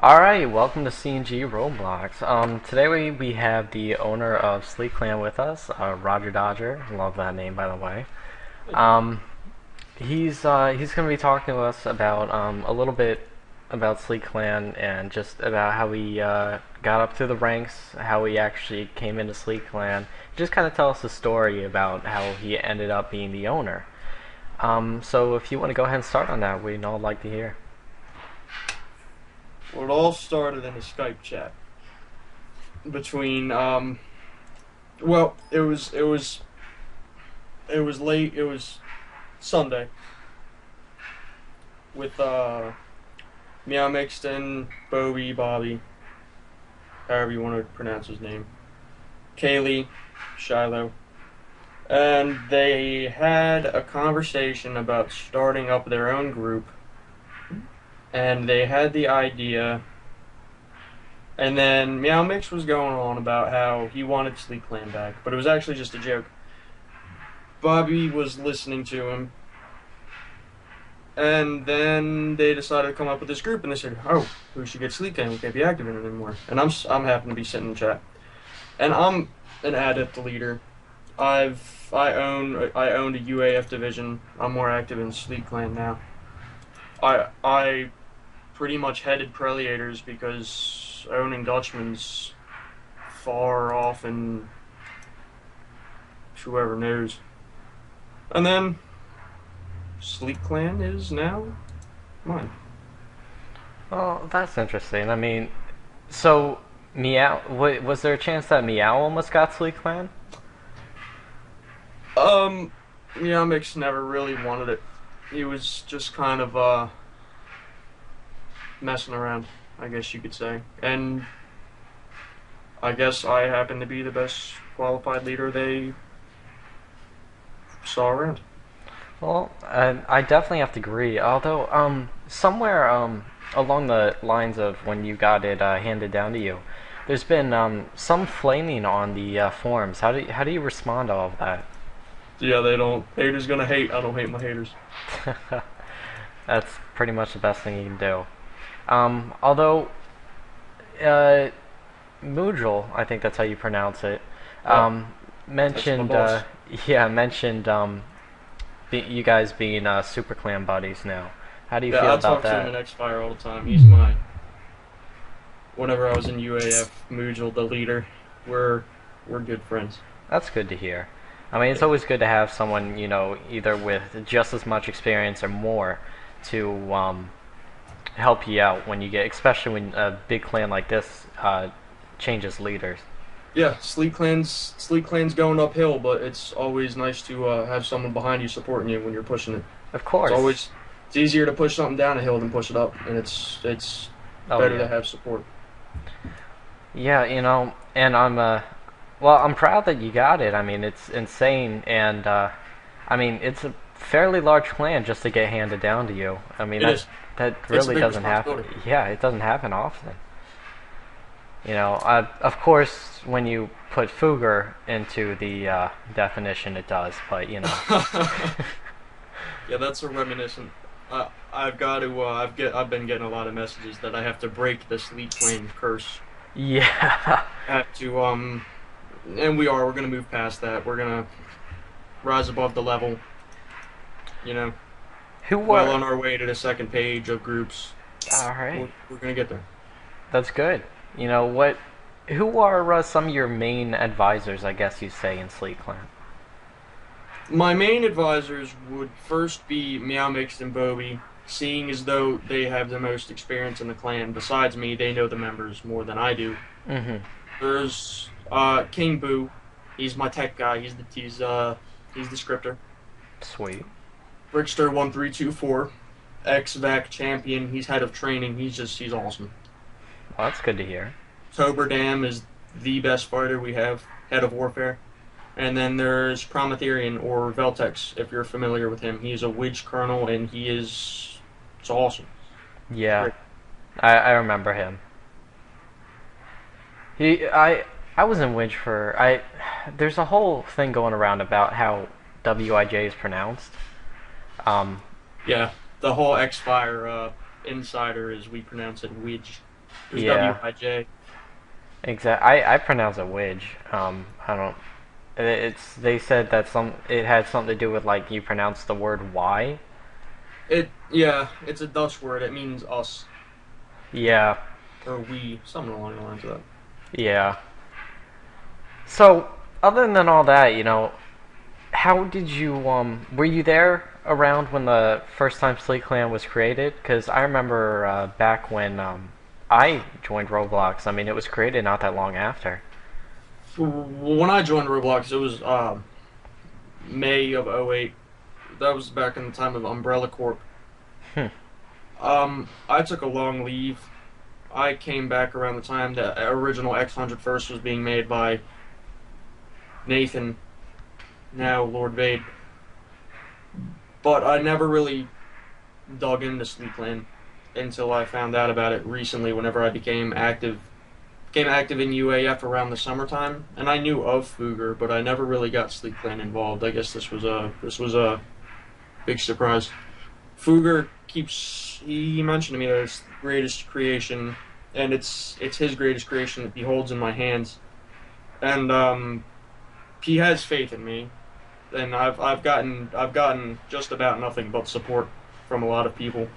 Alright, welcome to CnGRoblox. Today we have the owner of Sleet Clan with us, Roger Dodger. Love that name, by the way. Thank you. Um, he's going to be talking to us about a little bit about Sleet Clan and just about how he got up through the ranks, how he actually came into Sleet Clan. Just kind of tell us the story about how he ended up being the owner. So if you want to go ahead and start on that, we'd all like to hear. Well, it all started in a Skype chat between well, it was late. It was Sunday with Meow Mixton, Bobby, however you want to pronounce his name, Kaylee, Shiloh, and they had a conversation about starting up their own group, and they had the idea. And then Meow Mix was going on about how he wanted Sleet Clan back, but it was actually just a joke. Bobby was listening to him, and then they decided to come up with this group, and they said, "Oh, we should get Sleet Clan. We can't be active in it anymore." And I'm happen to be sitting in the chat, and I'm an adept leader. I owned a UAF division. I'm more active in Sleet Clan now. I pretty much headed Preliators because owning Dutchman's far off and whoever knows. And then Sleet Clan is now mine. Oh, that's interesting. I mean, so Meow, was there a chance that Meow almost got Sleet Clan? Um, Yamix never really wanted it. He was just kind of messing around, I guess you could say. And I guess I happen to be the best qualified leader they saw around. Well, I definitely have to agree. Although, somewhere along the lines of when you got it handed down to you, there's been some flaming on the forums. How do you respond to all of that? Yeah, they don't. Haters gonna hate. I don't hate my haters. That's pretty much the best thing you can do. Although, uh, Moodrel, I think that's how you pronounce it, Yeah, that's my mentioned, boss. yeah, mentioned you guys being Super Clan buddies now. How do you Yeah, feel I about talk to him that? in X-Fire all the time. He's my. Whenever I was in UAF, Mujal, the leader, we're we're good friends. That's good to hear. I mean, it's Yeah. always good to have someone, either with just as much experience or more to help you out when you get, especially when a big clan like this changes leaders. Yeah, Sleet Clan's going uphill, but it's always nice to have someone behind you supporting you when you're pushing it. Of It's course. always it's easier to push something down a hill than push it up, and it's Oh better yeah. to have support. Yeah, and I'm proud that you got it. I mean, it's insane, and I mean, it's a fairly large clan just to get handed down to you. I mean, It is. that It's a really big doesn't happen. responsibility. Yeah, it doesn't happen often. Of course, when you put Fugger into the definition, it does. But Yeah, that's a reminiscent. I've got to. I've been getting a lot of messages that I have to break the Sleet Clan curse. yeah. I have to and we are. We're gonna move past that. We're gonna rise above the level. You know, Who well were? on our way to the second page of groups. All right, We're gonna get there. that's good. You know what? Who are some of your main advisors? I guess you say in Sleet Clan. My main advisors would first be Meow Mixed and Bobby, seeing as though they have the most experience in the clan. Besides me, they know the members more than I do. Mm-hmm. There's King Boo. He's my tech guy. He's the scripter. Sweet. Brickster 1324, ex-Vac champion. He's head of training. He's awesome. Well, that's good to hear. Toberdam is the best fighter we have, head of warfare. And then there's Promethean or Veltex, if you're familiar with him. He's a Widge colonel, and it's awesome. Yeah, Great. I remember him. I was in Winch for I. There's a whole thing going around about how Wij is pronounced. Um, Yeah, the whole X-Fire insider, as we pronounce it, Widge. There's Yeah, WIJ. I pronounce it Widge. I don't. It's they said that it had something to do with like you pronounce the word Y. Yeah, it's a Dutch word. It means us Yeah, or we, something along the lines of that. yeah. So other than all that, how did you were you there around when the first time Sleet Clan was created? Because I remember back when I joined Roblox. I mean, it was created not that long after. When I joined Roblox, it was May of '08. That was back in the time of Umbrella Corp. Hmm. I took a long leave. I came back around the time the original X100 first was being made by Nathan, now Lord Vade. But I never really dug into Sleekland until I found out about it recently whenever I became active in UAF around the summertime, and I knew of Fugger, but I never really got Sleekland involved. I guess this was a big surprise. Fugger keeps he mentioned to me that it's the greatest creation, and it's his greatest creation that he holds in my hands, and he has faith in me, and I've gotten just about nothing but support from a lot of people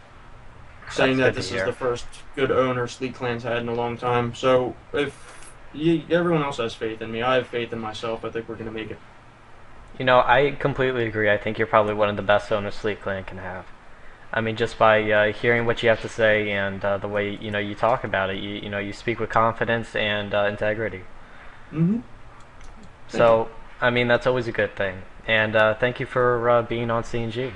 saying That's that good to this is the hear. first good owner Sleek Clan's had in a long time. So if everyone else has faith in me, I have faith in myself. I think we're gonna make it. I completely agree. I think you're probably one of the best owners Sleet Clan can have. I mean, just by hearing what you have to say and the way you talk about it, you speak with confidence and integrity. Mm-hmm. Thank you. So, I mean, that's always a good thing. And thank you for being on CNG.